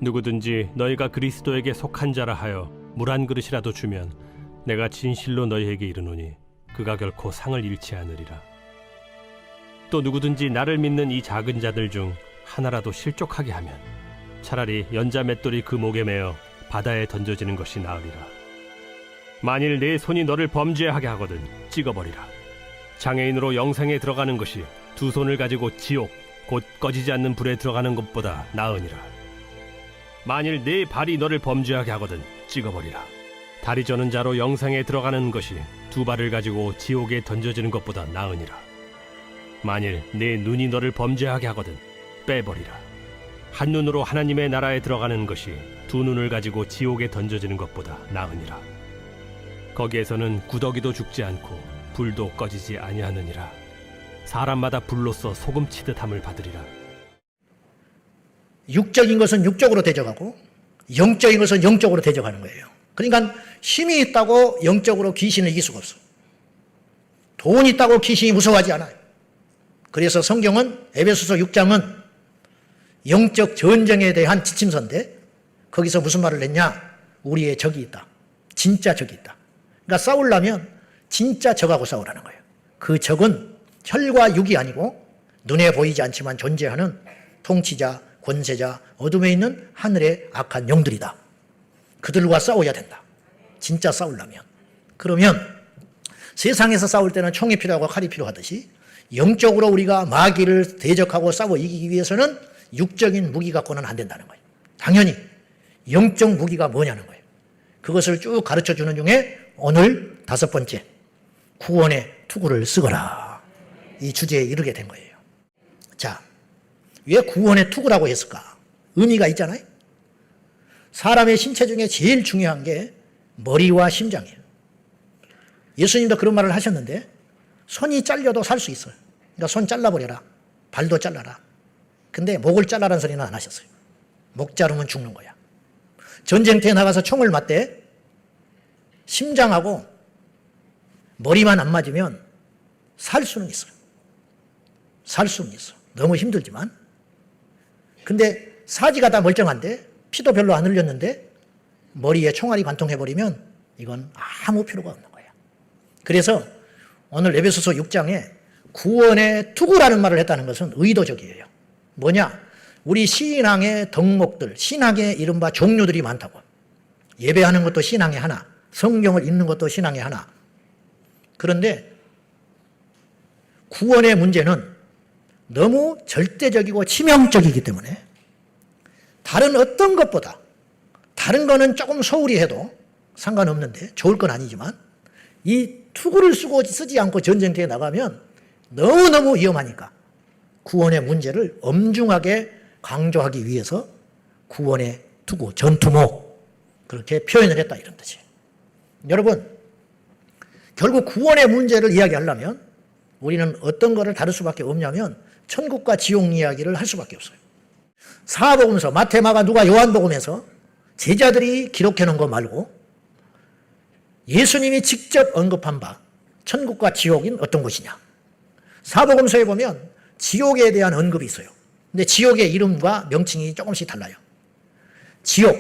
누구든지 너희가 그리스도에게 속한 자라 하여 물 한 그릇이라도 주면 내가 진실로 너희에게 이르노니 그가 결코 상을 잃지 않으리라. 또 누구든지 나를 믿는 이 작은 자들 중 하나라도 실족하게 하면 차라리 연자 맷돌이 그 목에 매어 바다에 던져지는 것이 나으리라. 만일 내 손이 너를 범죄하게 하거든 찍어버리라. 장애인으로 영생에 들어가는 것이 두 손을 가지고 지옥 곧 꺼지지 않는 불에 들어가는 것보다 나으니라. 만일 네 발이 너를 범죄하게 하거든 찍어버리라. 다리 저는 자로 영생에 들어가는 것이 두 발을 가지고 지옥에 던져지는 것보다 나으니라. 만일 네 눈이 너를 범죄하게 하거든 빼버리라. 한 눈으로 하나님의 나라에 들어가는 것이 두 눈을 가지고 지옥에 던져지는 것보다 나으니라. 거기에서는 구더기도 죽지 않고 불도 꺼지지 아니하느니라. 사람마다 불로써 소금치듯 함을 받으리라. 육적인 것은 육적으로 대적하고 영적인 것은 영적으로 대적하는 거예요. 그러니까 힘이 있다고 영적으로 귀신을 이길 수가 없어. 돈이 있다고 귀신이 무서워하지 않아요. 그래서 성경은 에베소서 6장은 영적 전쟁에 대한 지침서인데 거기서 무슨 말을 했냐? 우리의 적이 있다. 진짜 적이 있다. 그러니까 싸우려면 진짜 적하고 싸우라는 거예요. 그 적은 혈과 육이 아니고 눈에 보이지 않지만 존재하는 통치자, 권세자, 어둠에 있는 하늘의 악한 영들이다. 그들과 싸워야 된다. 진짜 싸우려면. 그러면 세상에서 싸울 때는 총이 필요하고 칼이 필요하듯이 영적으로 우리가 마귀를 대적하고 싸워 이기기 위해서는 육적인 무기 갖고는 안 된다는 거예요. 당연히 영적 무기가 뭐냐는 거예요. 그것을 쭉 가르쳐 주는 중에 오늘 5번째, 구원의 투구를 쓰거라. 이 주제에 이르게 된 거예요. 자, 왜 구원의 투구라고 했을까? 의미가 있잖아요. 사람의 신체 중에 제일 중요한 게 머리와 심장이에요. 예수님도 그런 말을 하셨는데 손이 잘려도 살 수 있어요. 그러니까 손 잘라버려라. 발도 잘라라. 근데 목을 잘라라는 소리는 안 하셨어요. 목 자르면 죽는 거야. 전쟁터에 나가서 총을 맞대 심장하고 머리만 안 맞으면 살 수는 있어요. 살 수는 있어. 너무 힘들지만. 근데 사지가 다 멀쩡한데 피도 별로 안 흘렸는데 머리에 총알이 관통해버리면 이건 아무 필요가 없는 거야. 그래서 오늘 에베소서 6장에 구원의 투구라는 말을 했다는 것은 의도적이에요. 뭐냐? 우리 신앙의 덕목들, 신앙의 이른바 종류들이 많다고. 예배하는 것도 신앙의 하나, 성경을 읽는 것도 신앙의 하나. 그런데 구원의 문제는 너무 절대적이고 치명적이기 때문에 다른 어떤 것보다, 다른 거는 조금 소홀히 해도 상관없는데 좋을 건 아니지만 이 투구를 쓰지 않고 전쟁터에 나가면 너무너무 위험하니까 구원의 문제를 엄중하게 강조하기 위해서 구원의 투구, 전투목 그렇게 표현을 했다 이런 뜻이에요. 여러분, 결국 구원의 문제를 이야기하려면 우리는 어떤 거를 다룰 수밖에 없냐면 천국과 지옥 이야기를 할 수밖에 없어요. 사복음서, 마태, 마가, 누가, 요한복음에서 제자들이 기록해 놓은 거 말고 예수님이 직접 언급한 바 천국과 지옥인 어떤 곳이냐. 사복음서에 보면 지옥에 대한 언급이 있어요. 근데 지옥의 이름과 명칭이 조금씩 달라요. 지옥,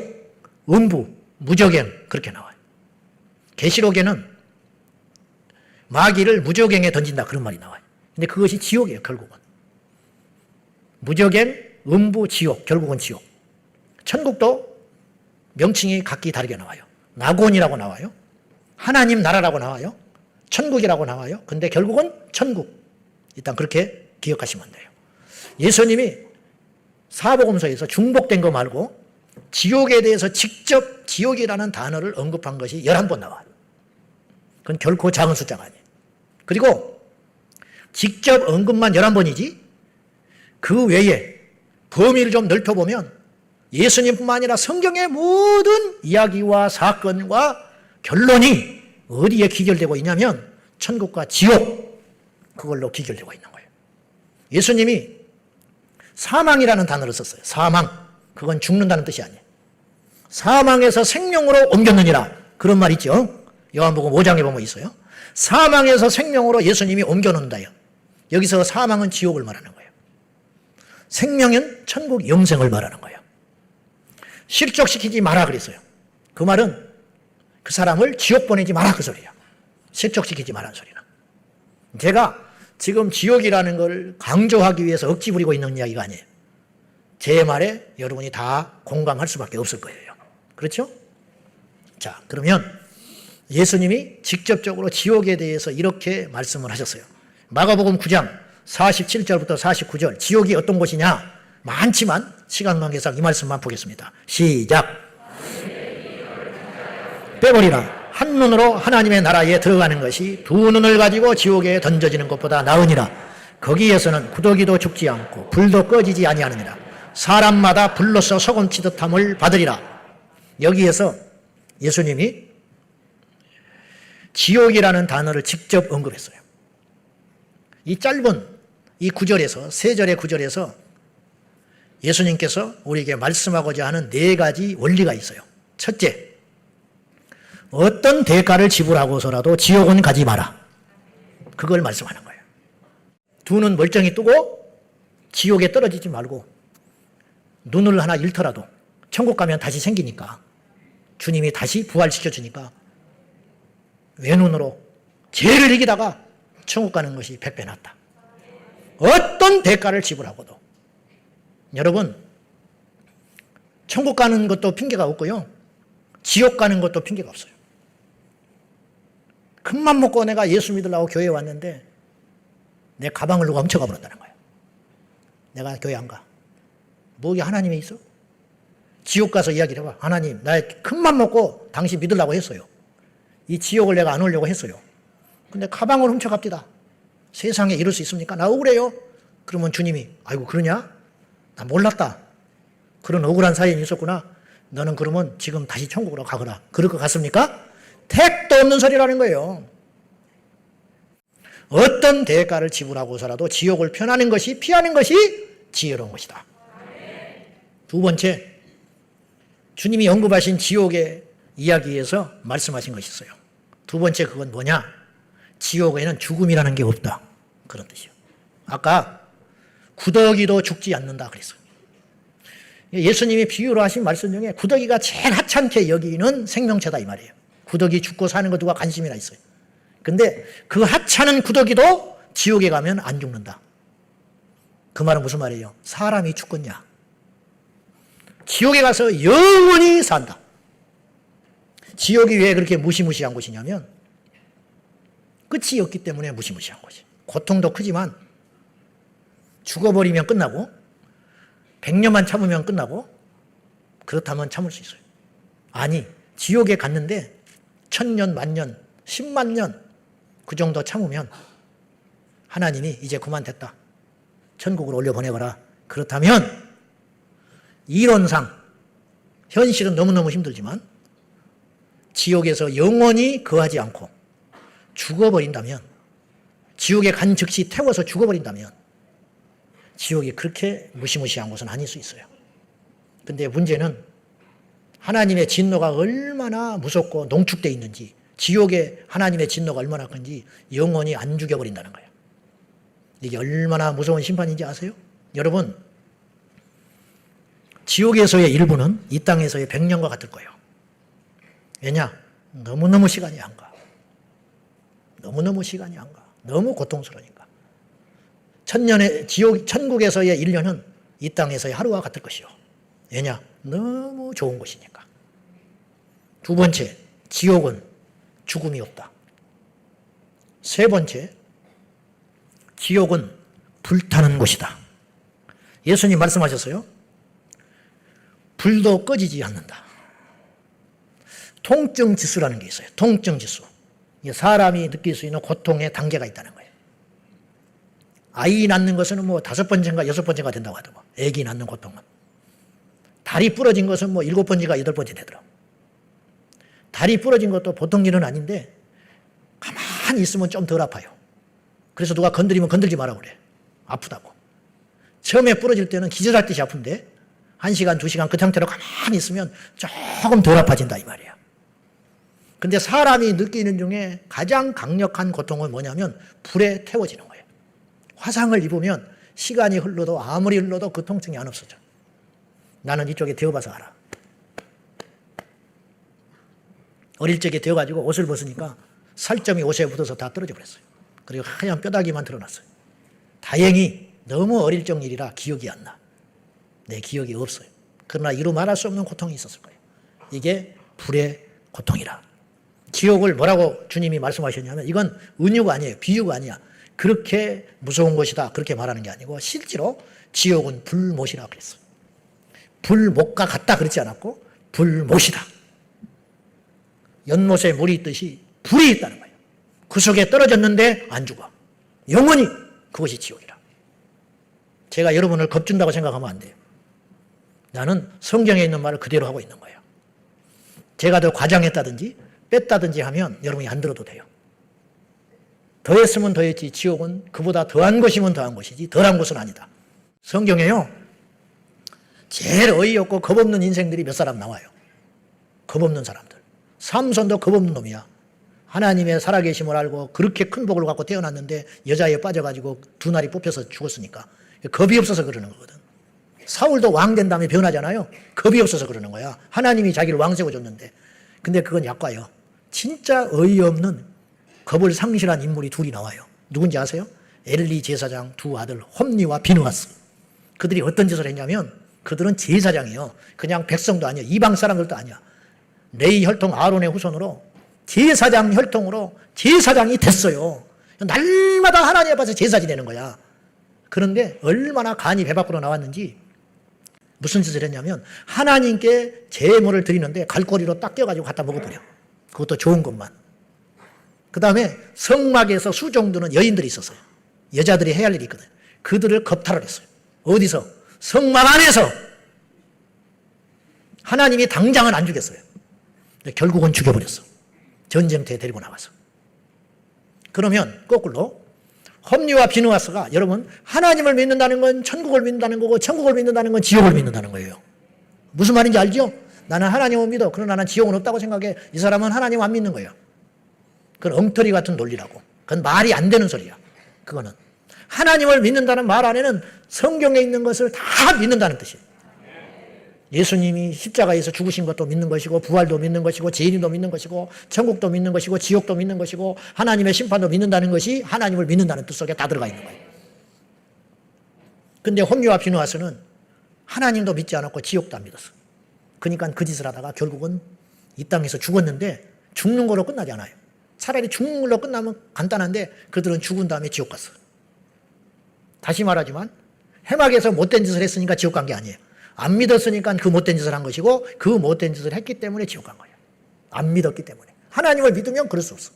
음부, 무저갱 그렇게 나와요. 계시록에는 마귀를 무저갱에 던진다 그런 말이 나와요. 근데 그것이 지옥이에요. 결국은. 무저갱, 음부, 지옥 결국은 지옥. 천국도 명칭이 각기 다르게 나와요. 낙원이라고 나와요. 하나님 나라라고 나와요. 천국이라고 나와요. 근데 결국은 천국. 일단 그렇게 기억하시면 돼요. 예수님이 사복음서에서 중복된 거 말고 지옥에 대해서 직접 지옥이라는 단어를 언급한 것이 11번 나와요. 그건 결코 작은 숫자가 아니에요. 그리고 직접 언급만 11번이지 그 외에 범위를 좀 넓혀보면 예수님뿐만 아니라 성경의 모든 이야기와 사건과 결론이 어디에 기결되고 있냐면 천국과 지옥 그걸로 기결되고 있는 거예요. 예수님이 사망이라는 단어를 썼어요. 사망. 그건 죽는다는 뜻이 아니에요. 사망에서 생명으로 옮겼느니라. 그런 말 있죠. 요한복음 5장에 보면 있어요. 사망에서 생명으로 예수님이 옮겨놓는다요. 여기서 사망은 지옥을 말하는 거예요. 생명은 천국 영생을 말하는 거예요. 실족시키지 마라 그랬어요. 그 말은 그 사람을 지옥 보내지 마라 그 소리야. 실족시키지 마라는 소리는. 제가 지금 지옥이라는 걸 강조하기 위해서 억지 부리고 있는 이야기가 아니에요. 제 말에 여러분이 다 공감할 수밖에 없을 거예요. 그렇죠? 자, 그러면 예수님이 직접적으로 지옥에 대해서 이렇게 말씀을 하셨어요. 마가복음 9장 47절부터 49절, 지옥이 어떤 곳이냐? 많지만 시간 관계상 이 말씀만 보겠습니다. 시작. 빼버리라. 한 눈으로 하나님의 나라에 들어가는 것이 두 눈을 가지고 지옥에 던져지는 것보다 나으니라. 거기에서는 구더기도 죽지 않고 불도 꺼지지 아니하느니라. 사람마다 불로서 소금 치듯함을 받으리라. 여기에서 예수님이 지옥이라는 단어를 직접 언급했어요. 이 짧은 이 구절에서, 세 절의 구절에서 예수님께서 우리에게 말씀하고자 하는 네 가지 원리가 있어요. 첫째, 어떤 대가를 지불하고서라도 지옥은 가지 마라. 그걸 말씀하는 거예요. 두 눈 멀쩡히 뜨고 지옥에 떨어지지 말고 눈을 하나 잃더라도 천국 가면 다시 생기니까, 주님이 다시 부활시켜 주니까 외눈으로 죄를 이기다가 천국 가는 것이 100배 낫다. 어떤 대가를 지불하고도. 여러분, 천국 가는 것도 핑계가 없고요, 지옥 가는 것도 핑계가 없어요. 큰맘 먹고 내가 예수 믿으려고 교회에 왔는데 내 가방을 누가 훔쳐가 버렸다는 거예요. 내가 교회 안 가. 뭐 이게 하나님이 있어? 지옥 가서 이야기를 해봐. 하나님, 나의 큰맘 먹고 당신 믿으려고 했어요. 이 지옥을 내가 안 오려고 했어요. 근데 가방을 훔쳐갑디다. 세상에 이럴 수 있습니까? 나 억울해요. 그러면 주님이, 아이고 그러냐? 나 몰랐다. 그런 억울한 사연이 있었구나. 너는 그러면 지금 다시 천국으로 가거라. 그럴 것 같습니까? 택도 없는 소리라는 거예요. 어떤 대가를 지불하고서라도 지옥을 피하는 것이 지혜로운 것이다. 두 번째, 주님이 언급하신 지옥의 이야기에서 말씀하신 것이 있어요. 두 번째, 그건 뭐냐? 지옥에는 죽음이라는 게 없다. 그런 뜻이요. 아까 구더기도 죽지 않는다 그랬어요. 예수님이 비유로 하신 말씀 중에 구더기가 제일 하찮게 여기는 생명체다 이 말이에요. 구더기 죽고 사는 거 누가 관심이나 있어요. 근데 그 하찮은 구더기도 지옥에 가면 안 죽는다. 그 말은 무슨 말이에요? 사람이 죽겠냐? 지옥에 가서 영원히 산다. 지옥이 왜 그렇게 무시무시한 곳이냐면 끝이 없기 때문에 무시무시한 곳이. 고통도 크지만 죽어버리면 끝나고 100년만 참으면 끝나고, 그렇다면 참을 수 있어요. 아니, 지옥에 갔는데 1000년, 만년, 10만 년 그 정도 참으면 하나님이 이제 그만 됐다. 천국으로 올려보내거라. 그렇다면 이론상, 현실은 너무너무 힘들지만 지옥에서 영원히 거하지 않고 죽어버린다면, 지옥에 간 즉시 태워서 죽어버린다면 지옥이 그렇게 무시무시한 곳은 아닐 수 있어요. 근데 문제는 하나님의 진노가 얼마나 무섭고 농축되어 있는지, 지옥에 하나님의 진노가 얼마나 큰지 영원히 안 죽여버린다는 거예요. 이게 얼마나 무서운 심판인지 아세요? 여러분, 지옥에서의 일부는 이 땅에서의 100년과 같을 거예요. 왜냐? 너무너무 시간이 안 가. 너무너무 시간이 안 가. 너무 고통스러우니까. 천국에서의 1년은 이 땅에서의 하루와 같을 것이요. 왜냐? 너무 좋은 곳이니까. 두 번째, 지옥은 죽음이 없다. 세 번째, 지옥은 불타는 곳이다. 예수님 말씀하셨어요. 불도 꺼지지 않는다. 통증 지수라는 게 있어요. 통증 지수. 사람이 느낄 수 있는 고통의 단계가 있다는 거예요. 아이 낳는 것은 뭐 5번째인가 6번째가 된다고 하더라고. 아기 낳는 고통은. 다리 부러진 것은 뭐 7번째가 8번째 되더라고. 다리 부러진 것도 보통 일은 아닌데 가만히 있으면 좀 덜 아파요. 그래서 누가 건드리면 건들지 마라 그래. 아프다고. 처음에 부러질 때는 기절할 듯이 아픈데 1시간, 2시간 그 상태로 가만히 있으면 조금 덜 아파진다 이 말이야. 근데 사람이 느끼는 중에 가장 강력한 고통은 뭐냐면 불에 태워지는 거예요. 화상을 입으면 시간이 흘러도 아무리 흘러도 그 통증이 안 없어져. 나는 이쪽에 되어봐서 알아. 어릴 적에 되어가지고 옷을 벗으니까 살점이 옷에 묻어서 다 떨어져 버렸어요. 그리고 하얀 뼈다귀만 드러났어요. 다행히 너무 어릴 적 일이라 기억이 안 나. 내 기억이 없어요. 그러나 이루 말할 수 없는 고통이 있었을 거예요. 이게 불의 고통이라. 지옥을 뭐라고 주님이 말씀하셨냐면 이건 은유가 아니에요. 비유가 아니야. 그렇게 무서운 것이다. 그렇게 말하는 게 아니고 실제로 지옥은 불못이라고 그랬어요. 불못과 같다 그렇지 않았고 불못이다. 연못에 물이 있듯이 불이 있다는 거예요. 그 속에 떨어졌는데 안 죽어. 영원히 그것이 지옥이라. 제가 여러분을 겁준다고 생각하면 안 돼요. 나는 성경에 있는 말을 그대로 하고 있는 거예요. 제가 더 과장했다든지 뺐다든지 하면 여러분이 안 들어도 돼요. 더했으면 더했지 지옥은 그보다 더한 것이면 더한 것이지 덜한 것은 아니다. 성경에요. 제일 어이없고 겁없는 인생들이 몇 사람 나와요. 겁없는 사람들. 삼손도 겁없는 놈이야. 하나님의 살아계심을 알고 그렇게 큰 복을 갖고 태어났는데 여자에 빠져가지고 두 날이 뽑혀서 죽었으니까 겁이 없어서 그러는 거거든. 사울도 왕 된 다음에 변하잖아요. 겁이 없어서 그러는 거야. 하나님이 자기를 왕 세워줬는데. 근데 그건 약과요. 진짜 어이없는 겁을 상실한 인물이 둘이 나와요. 누군지 아세요? 엘리 제사장 두 아들 홈니와 비느하스. 그들이 어떤 짓을 했냐면 그들은 제사장이에요. 그냥 백성도 아니야. 이방 사람들도 아니야. 레위 혈통 아론의 후손으로 제사장 혈통으로 제사장이 됐어요. 날마다 하나님 앞에서 제사 지내는 거야. 그런데 얼마나 간이 배 밖으로 나왔는지 무슨 짓을 했냐면 하나님께 제물을 드리는데 갈고리로 딱 껴가지고 갖다 먹어버려. 그것도 좋은 것만. 그 다음에 성막에서 수종드는 여인들이 있었어요. 여자들이 해야 할 일이 있거든. 그들을 겁탈을 했어요. 어디서? 성막 안에서. 하나님이 당장은 안 죽였어요. 결국은 죽여버렸어. 전쟁터에 데리고 나가서. 그러면 거꾸로 홈리와 비느하스가 여러분 하나님을 믿는다는 건 천국을 믿는다는 거고 천국을 믿는다는 건 지옥을 믿는다는 거예요. 무슨 말인지 알죠? 나는 하나님을 믿어. 그러나 나는 지옥은 없다고 생각해. 이 사람은 하나님 안 믿는 거예요. 그건 엉터리 같은 논리라고. 그건 말이 안 되는 소리야. 그거는. 하나님을 믿는다는 말 안에는 성경에 있는 것을 다 믿는다는 뜻이에요. 예수님이 십자가에서 죽으신 것도 믿는 것이고 부활도 믿는 것이고 재림도 믿는 것이고 천국도 믿는 것이고 지옥도 믿는 것이고 하나님의 심판도 믿는다는 것이 하나님을 믿는다는 뜻 속에 다 들어가 있는 거예요. 근데 홈리와 비느하스는 하나님도 믿지 않았고 지옥도 안 믿었어. 그러니까 그 짓을 하다가 결국은 이 땅에서 죽었는데 죽는 거로 끝나지 않아요. 차라리 죽는 걸로 끝나면 간단한데 그들은 죽은 다음에 지옥 갔어. 다시 말하지만 해막에서 못된 짓을 했으니까 지옥 간 게 아니에요. 안 믿었으니까 그 못된 짓을 한 것이고 그 못된 짓을 했기 때문에 지옥 간 거예요. 안 믿었기 때문에. 하나님을 믿으면 그럴 수 없어.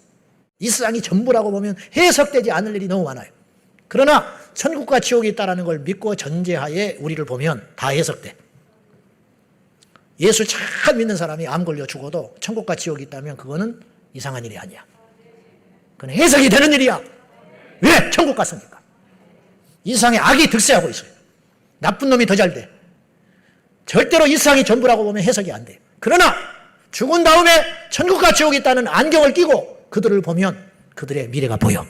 이 세상이 전부라고 보면 해석되지 않을 일이 너무 많아요. 그러나 천국과 지옥이 있다는 걸 믿고 전제하에 우리를 보면 다 해석돼. 예수 잘 믿는 사람이 암 걸려 죽어도 천국과 지옥이 있다면 그거는 이상한 일이 아니야. 그건 해석이 되는 일이야. 왜? 천국 갔으니까. 이 세상에 악이 득세하고 있어요. 나쁜 놈이 더 잘 돼. 절대로 이 세상이 전부라고 보면 해석이 안 돼요. 그러나 죽은 다음에 천국과 지옥이 있다는 안경을 끼고 그들을 보면 그들의 미래가 보여.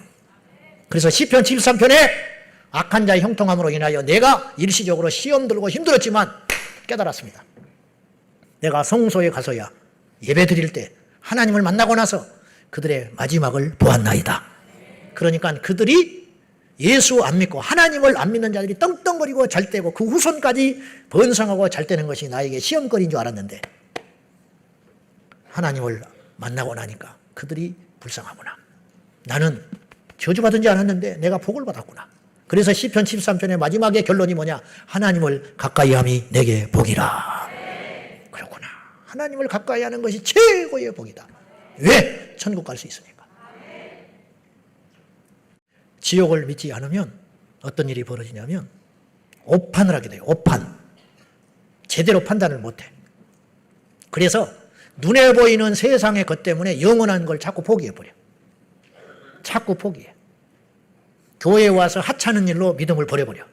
그래서 시편 73편에 악한 자의 형통함으로 인하여 내가 일시적으로 시험 들고 힘들었지만 깨달았습니다. 내가 성소에 가서야 예배 드릴 때 하나님을 만나고 나서 그들의 마지막을 보았나이다. 그러니까 그들이 예수 안 믿고 하나님을 안 믿는 자들이 떵떵거리고 잘 때고 그 후손까지 번성하고 잘 때는 것이 나에게 시험거리인 줄 알았는데 하나님을 만나고 나니까 그들이 불쌍하구나. 나는 저주받은 줄 알았는데 내가 복을 받았구나. 그래서 시편 73편의 마지막의 결론이 뭐냐? 하나님을 가까이함이 내게 복이라. 그렇구나. 하나님을 가까이하는 것이 최고의 복이다. 왜? 천국 갈 수 있으니까. 지옥을 믿지 않으면 어떤 일이 벌어지냐면 오판을 하게 돼요. 오판. 제대로 판단을 못해. 그래서 눈에 보이는 세상의 것 때문에 영원한 걸 자꾸 포기해버려. 자꾸 포기해. 교회에 와서 하찮은 일로 믿음을 버려버려.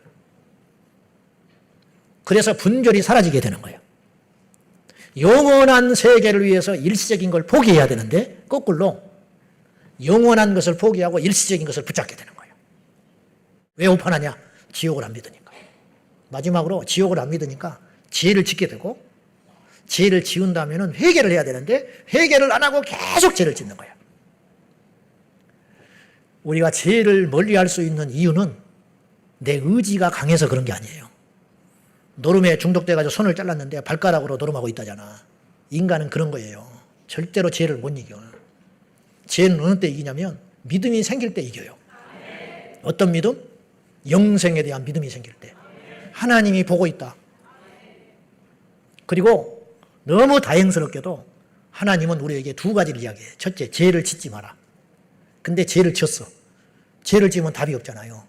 그래서 분별이 사라지게 되는 거예요. 영원한 세계를 위해서 일시적인 걸 포기해야 되는데 거꾸로 영원한 것을 포기하고 일시적인 것을 붙잡게 되는 거예요. 왜 오판하냐? 지옥을 안 믿으니까. 마지막으로 지옥을 안 믿으니까 죄를 짓게 되고 죄를 지은다면 회개를 해야 되는데 회개를 안 하고 계속 죄를 짓는 거야. 우리가 죄를 멀리할 수 있는 이유는 내 의지가 강해서 그런 게 아니에요. 노름에 중독돼가지고 손을 잘랐는데 발가락으로 노름하고 있다잖아. 인간은 그런 거예요. 절대로 죄를 못 이겨. 죄는 어느 때 이기냐면 믿음이 생길 때 이겨요. 어떤 믿음? 영생에 대한 믿음이 생길 때. 하나님이 보고 있다. 그리고 너무 다행스럽게도 하나님은 우리에게 두 가지를 이야기해요. 첫째, 죄를 짓지 마라. 근데 죄를 지었어. 죄를 지으면 답이 없잖아요.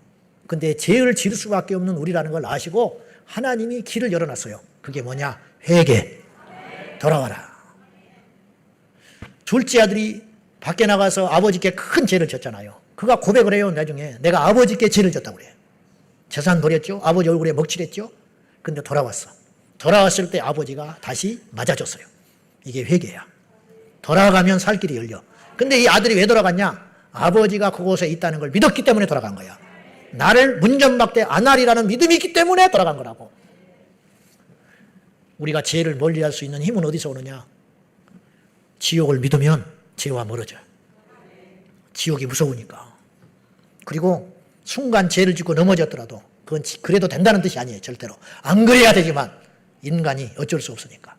근데 죄를 지을 수밖에 없는 우리라는 걸 아시고 하나님이 길을 열어놨어요. 그게 뭐냐? 회개. 돌아와라. 둘째 아들이 밖에 나가서 아버지께 큰 죄를 졌잖아요. 그가 고백을 해요. 나중에 내가 아버지께 죄를 졌다고 그래요. 재산 버렸죠. 아버지 얼굴에 먹칠했죠. 근데 돌아왔어. 돌아왔을 때 아버지가 다시 맞아줬어요. 이게 회개야. 돌아가면 살 길이 열려. 근데 이 아들이 왜 돌아갔냐? 아버지가 그곳에 있다는 걸 믿었기 때문에 돌아간 거야. 나를 문전박대 안 하리라는 믿음이 있기 때문에 돌아간 거라고. 우리가 죄를 멀리할 수 있는 힘은 어디서 오느냐? 지옥을 믿으면 죄와 멀어져. 지옥이 무서우니까. 그리고 순간 죄를 짓고 넘어졌더라도 그건 그래도 된다는 뜻이 아니에요. 절대로. 안 그래야 되지만 인간이 어쩔 수 없으니까.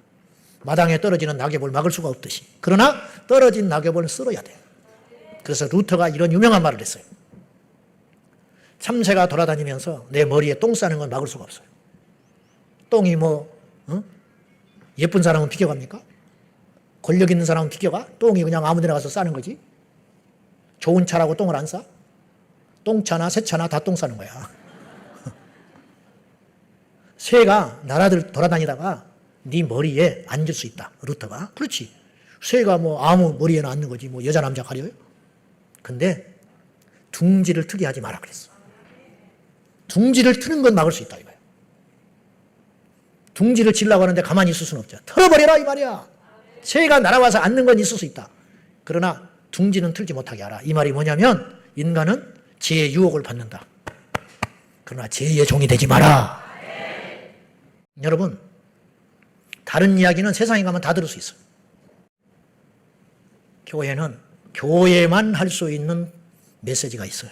마당에 떨어지는 낙엽을 막을 수가 없듯이. 그러나 떨어진 낙엽을 쓸어야 돼요. 그래서 루터가 이런 유명한 말을 했어요. 참새가 돌아다니면서 내 머리에 똥 싸는 건 막을 수가 없어요. 똥이 예쁜 사람은 비껴갑니까? 권력 있는 사람은 비껴가? 똥이 그냥 아무 데나 가서 싸는 거지. 좋은 차라고 똥을 안 싸? 똥차나 새차나 다 똥 싸는 거야. 새가 나라들 돌아다니다가 네 머리에 앉을 수 있다. 루터가. 그렇지. 새가 아무 머리에나 앉는 거지. 여자 남자 가려요? 근데 둥지를 트게 하지 마라 그랬어. 둥지를 트는 건 막을 수 있다 이거야. 둥지를 치려고 하는데 가만히 있을 수는 없죠. 털어버려라 이 말이야. 새가 날아와서 앉는 건 있을 수 있다. 그러나 둥지는 틀지 못하게 하라. 이 말이 뭐냐면 인간은 죄의 유혹을 받는다. 그러나 죄의 종이 되지 마라. 여러분, 다른 이야기는 세상에 가면 다 들을 수 있어요. 교회는 교회만 할 수 있는 메시지가 있어요.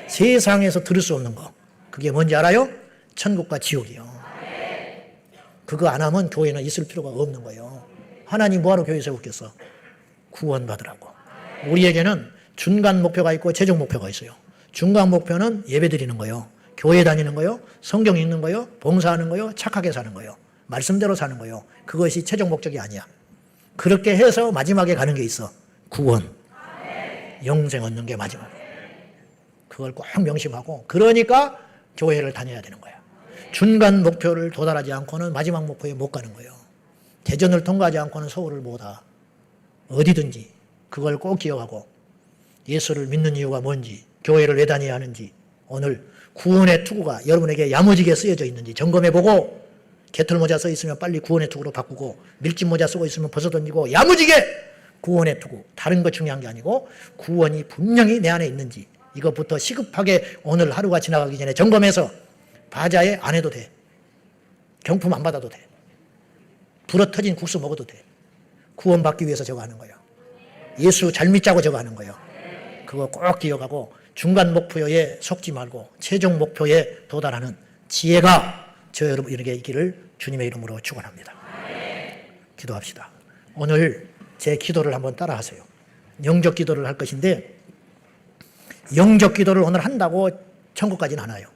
세상에서 들을 수 없는 거. 그게 뭔지 알아요? 천국과 지옥이요. 그거 안 하면 교회는 있을 필요가 없는 거예요. 하나님 뭐하러 교회 세웠겠어? 구원받으라고. 우리에게는 중간 목표가 있고 최종 목표가 있어요. 중간 목표는 예배 드리는 거요. 교회 다니는 거요. 성경 읽는 거요. 봉사하는 거요. 착하게 사는 거요. 말씀대로 사는 거요. 그것이 최종 목적이 아니야. 그렇게 해서 마지막에 가는 게 있어. 구원. 영생 얻는 게 마지막. 그걸 꼭 명심하고 그러니까 교회를 다녀야 되는 거야. 중간 목표를 도달하지 않고는 마지막 목표에 못 가는 거예요. 대전을 통과하지 않고는 서울을 못 와. 어디든지 그걸 꼭 기억하고 예수를 믿는 이유가 뭔지, 교회를 왜 다녀야 하는지, 오늘 구원의 투구가 여러분에게 야무지게 쓰여져 있는지 점검해보고 개털모자 써 있으면 빨리 구원의 투구로 바꾸고 밀짚모자 쓰고 있으면 벗어던지고 야무지게 구원의 투구. 다른 거 중요한 게 아니고 구원이 분명히 내 안에 있는지 이것부터 시급하게 오늘 하루가 지나가기 전에 점검해서 바자회 안 해도 돼. 경품 안 받아도 돼. 불어 터진 국수 먹어도 돼. 구원받기 위해서 저거 하는 거예요. 예수 잘 믿자고 저거 하는 거예요. 그거 꼭 기억하고 중간 목표에 속지 말고 최종 목표에 도달하는 지혜가 저 여러분에게 있기를 주님의 이름으로 축원합니다. 기도합시다. 오늘 제 기도를 한번 따라하세요. 영적 기도를 할 것인데 영적 기도를 오늘 한다고 천국까지는 안 와요.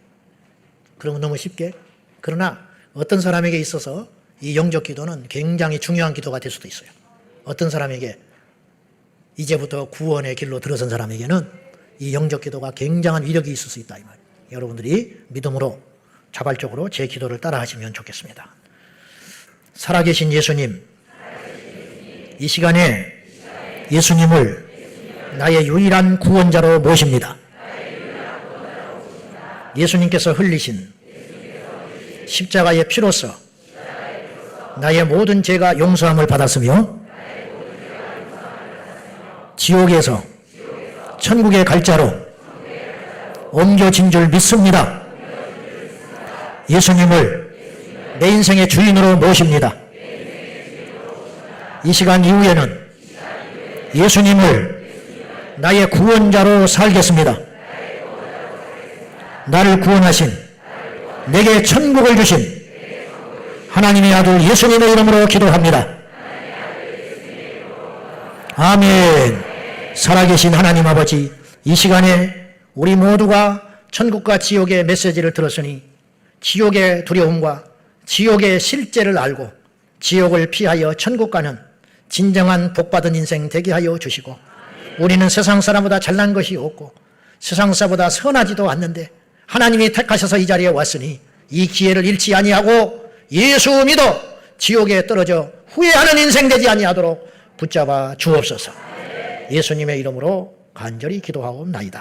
그러면 너무 쉽게. 그러나 어떤 사람에게 있어서 이 영적 기도는 굉장히 중요한 기도가 될 수도 있어요. 어떤 사람에게 이제부터 구원의 길로 들어선 사람에게는 이 영적 기도가 굉장한 위력이 있을 수 있다 이 말이에요. 여러분들이 믿음으로 자발적으로 제 기도를 따라 하시면 좋겠습니다. 살아계신 예수님, 이 시간에 예수님을 나의 유일한 구원자로 모십니다. 예수님께서 흘리신 십자가의 피로써 나의 모든 죄가 용서함을 받았으며 지옥에서 천국의 갈자로 옮겨진 줄 믿습니다. 예수님을 내 인생의 주인으로 모십니다. 이 시간 이후에는 예수님을 나의 구원자로 살겠습니다. 나를 구원하신, 내게 천국을 주신 하나님의 아들 예수님의 이름으로 기도합니다. 아멘. 살아계신 하나님 아버지, 이 시간에 우리 모두가 천국과 지옥의 메시지를 들었으니 지옥의 두려움과 지옥의 실제를 알고 지옥을 피하여 천국 가는 진정한 복받은 인생 되게 하여 주시고, 우리는 세상 사람보다 잘난 것이 없고 세상 사람보다 선하지도 않는데 하나님이 택하셔서 이 자리에 왔으니 이 기회를 잃지 아니하고 예수 믿어 지옥에 떨어져 후회하는 인생 되지 아니하도록 붙잡아 주옵소서. 예수님의 이름으로 간절히 기도하옵나이다.